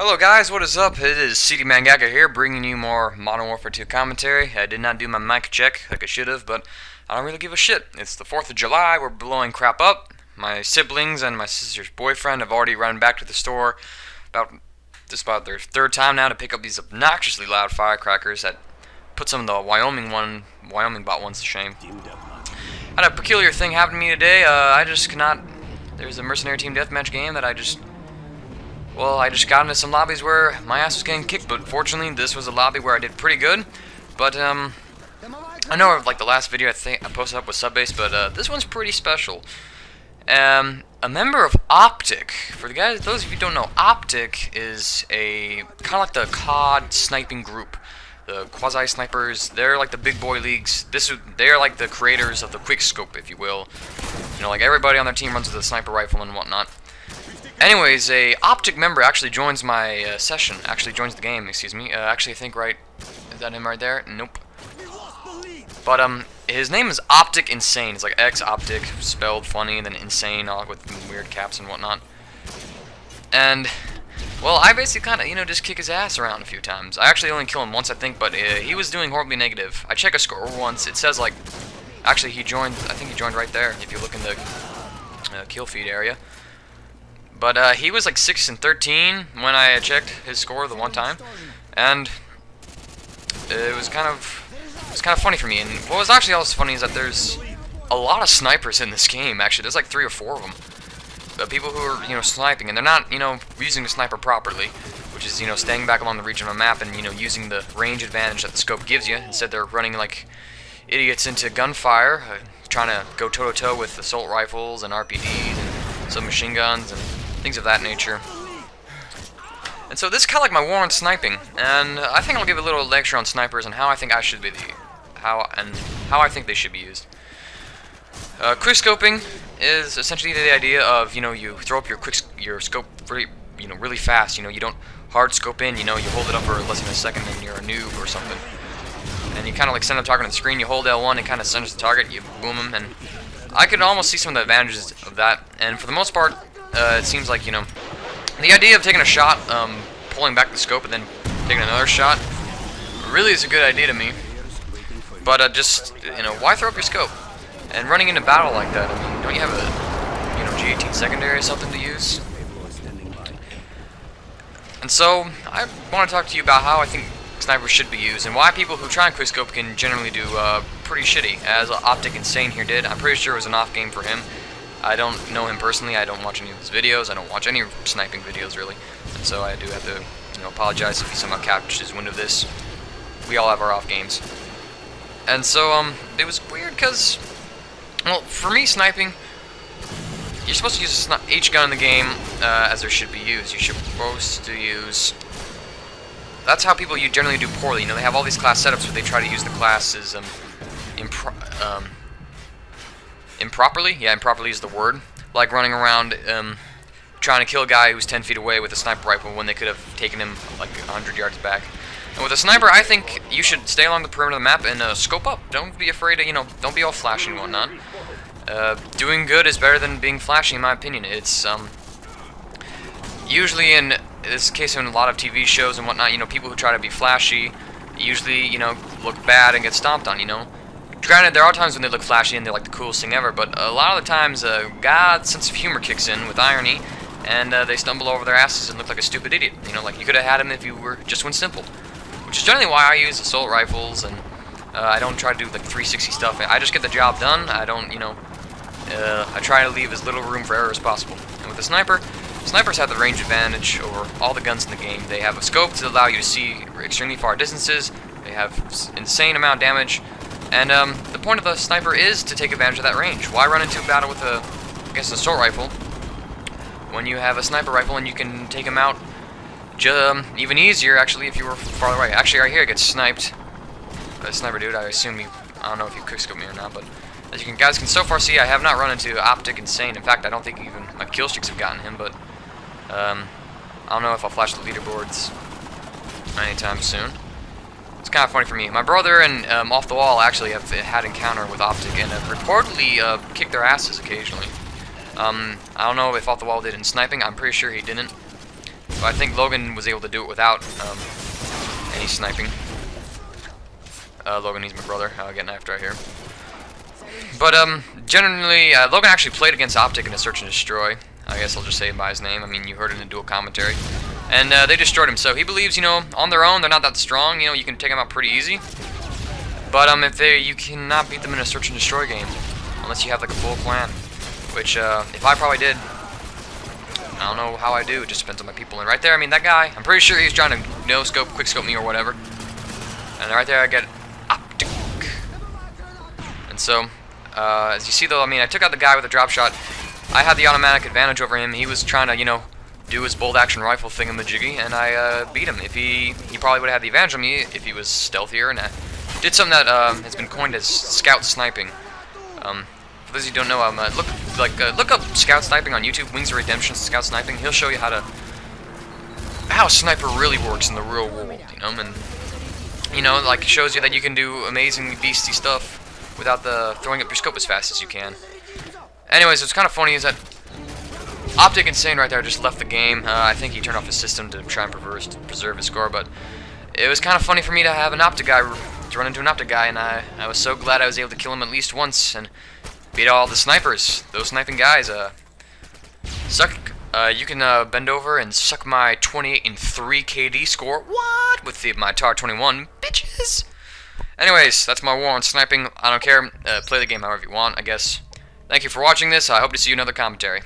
Hello guys, what is up? It is CD-Mangaka here, bringing you more Modern Warfare 2 commentary. I did not do my mic check like I should have, but I don't really give a shit. It's the 4th of July, we're blowing crap up. My siblings and my sister's boyfriend have already run back to the store about their third time now to pick up these obnoxiously loud firecrackers that put some of the Wyoming bot ones to shame. Had a peculiar thing happen to me today. I just cannot. There's a mercenary team deathmatch game that I just got into some lobbies where my ass was getting kicked, but fortunately this was a lobby where I did pretty good. But I know like the last video I think I posted up with Subbase, but this one's pretty special. A member of Optic. For the guys, those of you who don't know, Optic is a kind of like the COD sniping group. The quasi snipers, they're like the big boy leagues. They're like the creators of the quick scope, if you will. You know, like everybody on their team runs with a sniper rifle and whatnot. Anyways, a Optic member actually joins my session. Actually joins the game. Excuse me. Actually, I think right. Is that him right there? Nope. But his name is Optic Insane. It's like X Optic spelled funny, and then Insane, all with weird caps and whatnot. And well, I basically kind of just kick his ass around a few times. I actually only kill him once, I think, but he was doing horribly negative. I check a score once. It says like, actually he joined. I think he joined right there. If you look in the kill feed area. But he was like 6 and 13 when I checked his score the one time, and it was kind of funny for me. And what was actually also funny is that there's a lot of snipers in this game. Actually, there's like 3 or 4 of them. The people who are sniping, and they're not using the sniper properly, which is staying back along the region of a map and using the range advantage that the scope gives you. Instead, they're running like idiots into gunfire, trying to go toe to toe with assault rifles and RPDs and some machine guns and things of that nature. And so this is kind of like my war on sniping, and I think I'll give a little lecture on snipers and how I think how I think they should be used. Quick scoping is essentially the idea of you throw up your scope really fast. You don't hard scope in. You hold it up for less than a second, and you're a noob or something. And you kind of like send the target on the screen. You hold L1 and kind of send the target. You boom them, and I could almost see some of the advantages of that. And for the most part, it seems like, the idea of taking a shot, pulling back the scope and then taking another shot really is a good idea to me. But just, why throw up your scope? And running into battle like that, I mean, don't you have a, G18 secondary or something to use? And so, I want to talk to you about how I think snipers should be used, and why people who try and quickscope can generally do pretty shitty, as Optic Insane here did. I'm pretty sure it was an off game for him. I don't know him personally. I don't watch any of his videos. I don't watch any sniping videos, really. And so I do have to, apologize if he somehow captures wind of this. We all have our off games. And so, it was weird because, well, for me, sniping, you're supposed to use each gun in the game as there should be used. You're supposed to use... That's how people generally do poorly. They have all these class setups where they try to use the classes improperly? Yeah, improperly is the word. Like running around trying to kill a guy who's 10 feet away with a sniper rifle when they could have taken him like 100 yards back. And with a sniper, I think you should stay along the perimeter of the map and scope up. Don't be afraid to, don't be all flashy and whatnot. Doing good is better than being flashy, in my opinion. It's usually in this case in a lot of TV shows and whatnot, people who try to be flashy usually, look bad and get stomped on, Granted, there are times when they look flashy and they're like the coolest thing ever, but a lot of the times God's sense of humor kicks in with irony, and they stumble over their asses and look like a stupid idiot. Like you could have had him if you were just went simple. Which is generally why I use assault rifles, and I don't try to do like 360 stuff. I just get the job done. I don't, I try to leave as little room for error as possible. And with the sniper, snipers have the range advantage over all the guns in the game. They have a scope to allow you to see extremely far distances. They have insane amount of damage. And the point of the sniper is to take advantage of that range. Why run into a battle with an assault rifle when you have a sniper rifle and you can take him out even easier, actually, if you were farther away. Actually, right here, I get sniped by a sniper dude. I don't know if you quickscope me or not, but as you guys can so far see, I have not run into Optic Insane. In fact, I don't think even my kill streaks have gotten him, but I don't know if I'll flash the leaderboards anytime soon. It's kind of funny for me. My brother and Off the Wall actually have had encounter with Optic and have reportedly kicked their asses occasionally. I don't know if Off the Wall did in sniping. I'm pretty sure he didn't. But I think Logan was able to do it without any sniping. Logan, he's my brother. I'll get knifed right here. But generally, Logan actually played against Optic in a search and destroy. I guess I'll just say him by his name. I mean, you heard it in the dual commentary. And they destroyed him, so he believes, you know, on their own, they're not that strong. You know, you can take them out pretty easy. But you cannot beat them in a search and destroy game unless you have like a full clan. Which, if I probably did, I don't know how I do. It just depends on my people. And right there, I mean, that guy, I'm pretty sure he's trying to no-scope, quick-scope me or whatever. And right there, I get Optic. And so, as you see, though, I mean, I took out the guy with a drop shot. I had the automatic advantage over him. He was trying to, you know, do his bolt-action rifle thingamajiggy, and I beat him. If he probably would have had the advantage on me if he was stealthier, and did something that has been coined as scout sniping. For those of you who don't know, look up scout sniping on YouTube. Wings of Redemption, scout sniping. He'll show you how a sniper really works in the real world. You know, and you know, like, shows you that you can do amazing beastie stuff without throwing up your scope as fast as you can. Anyways, what's kind of funny is that Optic Insane right there just left the game. I think he turned off his system to try and preserve his score, but it was kind of funny for me to have an Optic guy, to run into an Optic guy, and I was so glad I was able to kill him at least once and beat all the snipers. Those sniping guys, suck. You can bend over and suck my 28-3 KD score. What? With my TAR 21, bitches. Anyways, that's my war on sniping. I don't care. Play the game however you want, I guess. Thank you for watching this. I hope to see you in another commentary.